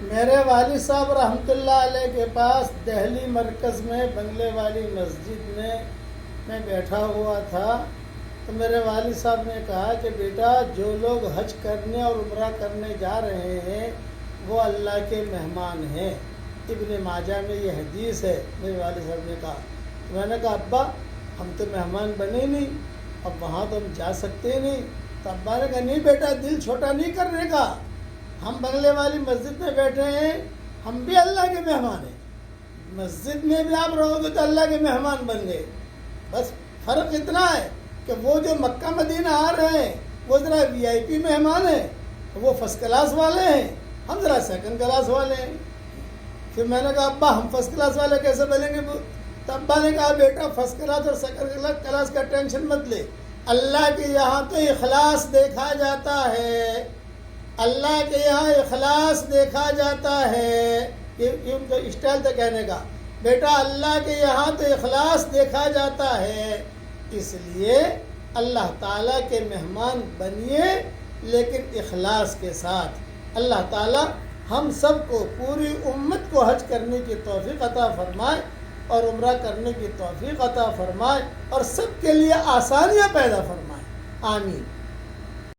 میرے والد صاحب رحمۃ اللہ علیہ کے پاس دہلی مرکز میں بنگلے والی مسجد میں بیٹھا ہوا تھا، تو میرے والد صاحب نے کہا کہ بیٹا جو لوگ حج کرنے اور عمرہ کرنے جا رہے ہیں وہ اللہ کے مہمان ہیں۔ ابن ماجہ میں یہ حدیث ہے۔ میرے والد صاحب نے کہا، میں نے کہا ابا ہم تو مہمان بنے نہیں، اب وہاں تو ہم جا سکتے نہیں۔ تو ابا نے کہا نہیں بیٹا، دل چھوٹا نہیں کرنے کا، ہم بنگلے والی مسجد میں بیٹھے ہیں، ہم بھی اللہ کے مہمان ہیں، مسجد میں بھی آپ رہو گے تو اللہ کے مہمان بن گئے۔ بس فرق اتنا ہے کہ وہ جو مکہ مدینہ آ رہے ہیں وہ ذرا وی آئی پی مہمان ہیں، وہ فرسٹ کلاس والے ہیں، ہم ذرا سیکنڈ کلاس والے ہیں۔ پھر میں نے کہا ابا ہم فرسٹ کلاس والے کیسے بنیں گے؟ تو ابا نے کہا بیٹا فرسٹ کلاس اور سیکنڈ کلاس کا ٹینشن مت لے، اللہ کے یہاں تو اخلاص دیکھا جاتا ہے، اللہ کے یہاں اخلاص دیکھا جاتا ہے۔ یہ ان کا اسٹائل تھا کہنے کا، بیٹا اللہ کے یہاں تو اخلاص دیکھا جاتا ہے، اس لیے اللہ تعالیٰ کے مہمان بنیے لیکن اخلاص کے ساتھ۔ اللہ تعالیٰ ہم سب کو، پوری امت کو حج کرنے کی توفیق عطا فرمائے اور عمرہ کرنے کی توفیق عطا فرمائے اور سب کے لیے آسانیاں پیدا فرمائے، آمین۔